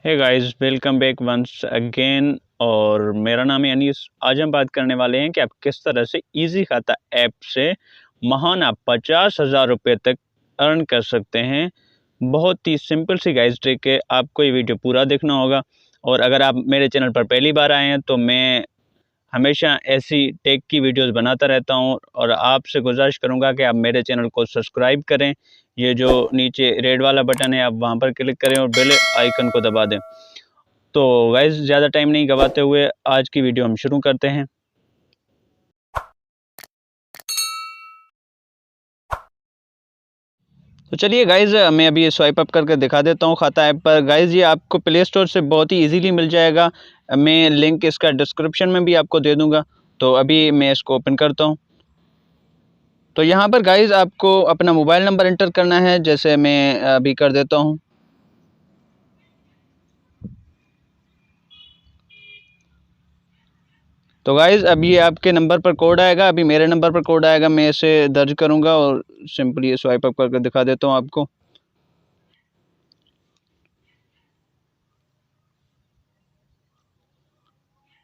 हे guys, welcome back once again. और मेरा नाम है अनीस। आज हम बात करने वाले हैं कि आप किस तरह से इजी खाता ऐप से महाना 50,000 रुपये तक अर्न कर सकते हैं। बहुत ही सिंपल सी गाइस ट्रिक है, आपको ये वीडियो पूरा देखना होगा। और अगर आप मेरे चैनल पर पहली बार आए हैं तो मैं हमेशा ऐसी टेक की वीडियोस बनाता रहता हूं, और आपसे गुजारिश करूंगा कि आप मेरे चैनल को सब्सक्राइब करें। ये जो नीचे रेड वाला बटन है, आप वहां पर क्लिक करें और बेल आइकन को दबा दें। तो गाइस, ज़्यादा टाइम नहीं गवाते हुए आज की वीडियो हम शुरू करते हैं। तो चलिए गाइज़, मैं अभी ये स्वाइप अप करके दिखा देता हूँ खाता ऐप पर। गाइज़, ये आपको प्ले स्टोर से बहुत ही इजीली मिल जाएगा। मैं लिंक इसका डिस्क्रिप्शन में भी आपको दे दूँगा। तो अभी मैं इसको ओपन करता हूँ। तो यहाँ पर गाइज़ आपको अपना मोबाइल नंबर एंटर करना है, जैसे मैं अभी कर देता हूँ। तो गाइज़ अब ये आपके नंबर पर कोड आएगा, अभी मेरे नंबर पर कोड आएगा, मैं इसे दर्ज करूँगा और सिंपली ये स्वाइप अप करके दिखा देता हूँ आपको।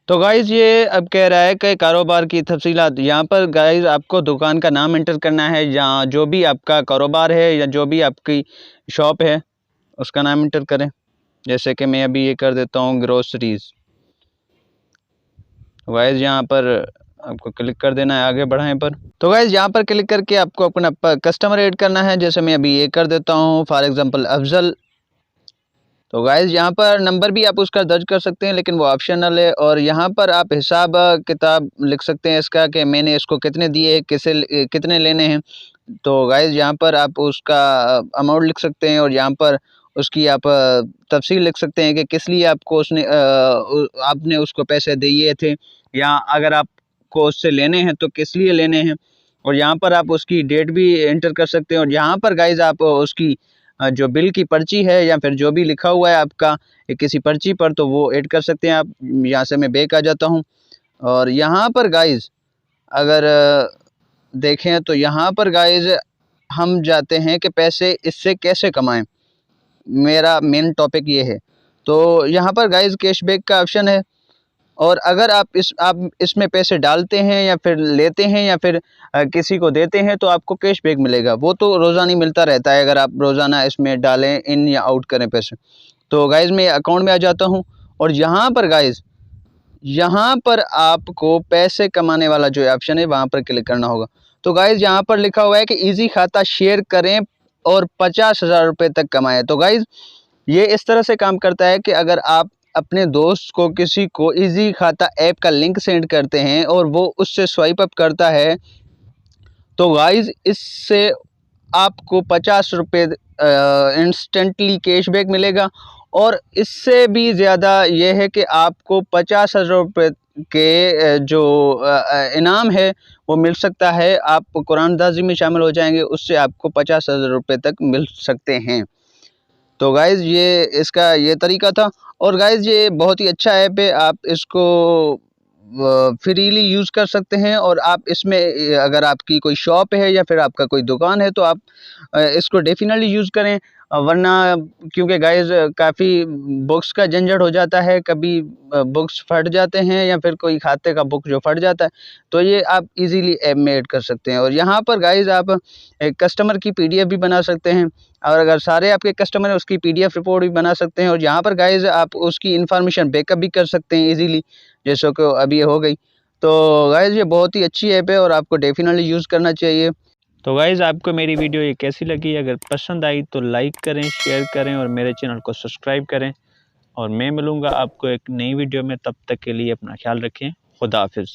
तो गाइज़ ये अब कह रहा है कि कारोबार की तफसीलात। यहाँ पर गाइज़ आपको दुकान का नाम एंटर करना है, या जो भी आपका कारोबार है या जो भी आपकी शॉप है उसका नाम एंटर करें। जैसे कि मैं अभी ये कर देता हूँ ग्रोसरीज़। गाइज़ यहाँ पर आपको क्लिक कर देना है आगे बढ़ाएं पर। तो गाइज़ यहाँ पर क्लिक करके आपको अपना कस्टमर ऐड करना है, जैसे मैं अभी ये कर देता हूँ फॉर एग्ज़ाम्पल अफजल। तो गाइज़ यहाँ पर नंबर भी आप उसका दर्ज कर सकते हैं, लेकिन वो ऑप्शनल है। और यहाँ पर आप हिसाब किताब लिख सकते हैं इसका, कि मैंने इसको कितने दिए, कितने लेने हैं। तो गाइज़ यहाँ पर आप उसका अमाउंट लिख सकते हैं, और यहाँ पर उसकी आप तफसील लिख सकते हैं कि किस लिए आपको आपने उसको पैसे दिए थे, या अगर आपको उससे लेने हैं तो किस लिए लेने हैं। और यहाँ पर आप उसकी डेट भी एंटर कर सकते हैं। और यहाँ पर गाइज़ आप उसकी जो बिल की पर्ची है, या फिर जो भी लिखा हुआ है आपका किसी पर्ची पर, तो वो ऐड कर सकते हैं आप। यहाँ से मैं बैक आ जाता हूँ। और यहाँ पर गाइज़ अगर देखें तो यहाँ पर गाइज़ हम जाते हैं कि पैसे इससे कैसे कमाएं। मेरा मेन टॉपिक ये है। तो यहाँ पर गाइज़ कैशबैक का ऑप्शन है, और अगर आप इसमें पैसे डालते हैं या फिर लेते हैं या फिर किसी को देते हैं, तो आपको कैशबैक मिलेगा। वो तो रोज़ाना ही मिलता रहता है, अगर आप रोज़ाना इसमें डालें, इन या आउट करें पैसे। तो गाइज़ मैं अकाउंट में आ जाता हूँ, और यहाँ पर गाइज़ यहाँ पर आपको पैसे कमाने वाला जो ऑप्शन है वहाँ पर क्लिक करना होगा। तो गाइज़ यहाँ पर लिखा हुआ है कि ईजी खाता शेयर करें और 50,000 रुपये तक कमाएं। तो गाइज़ ये इस तरह से काम करता है कि अगर आप अपने दोस्त को, किसी को ईजी खाता ऐप का लिंक सेंड करते हैं और वो उससे स्वाइप अप करता है, तो गाइज़ इससे आपको 50 रुपये इंस्टेंटली कैशबैक मिलेगा। और इससे भी ज़्यादा ये है कि आपको 50,000 रुपये के जो इनाम है वो मिल सकता है। आप कुरानदाजी में शामिल हो जाएंगे, उससे आपको 50,000 रुपये तक मिल सकते हैं। तो गाइज़ ये इसका ये तरीका था। और गाइज़ ये बहुत ही अच्छा ऐप है, आप इसको फ्रीली यूज़ कर सकते हैं। और आप इसमें अगर आपकी कोई शॉप है या फिर आपका कोई दुकान है, तो आप इसको डेफिनेटली यूज़ करें। वरना क्योंकि गाइज़ काफ़ी बुक्स का झंझट हो जाता है, कभी बुक्स फट जाते हैं या फिर कोई खाते का बुक जो फट जाता है, तो ये आप इजीली ऐप में ऐड कर सकते हैं। और यहाँ पर गाइज़ आप एक कस्टमर की पीडीएफ भी बना सकते हैं, और अगर सारे आपके कस्टमर हैं उसकी पीडीएफ रिपोर्ट भी बना सकते हैं। और यहाँ पर गाइज़ आप उसकी इन्फॉर्मेशन बैकअप भी कर सकते हैं इजीली, जैसे कि अभी ये हो गई। तो गाइज़ ये बहुत ही अच्छी ऐप है और आपको डेफिनेटली यूज़ करना चाहिए। तो गाइज़ आपको मेरी वीडियो ये कैसी लगी? अगर पसंद आई तो लाइक करें, शेयर करें और मेरे चैनल को सब्सक्राइब करें। और मैं मिलूँगा आपको एक नई वीडियो में, तब तक के लिए अपना ख्याल रखें। खुदा हाफ़िज़।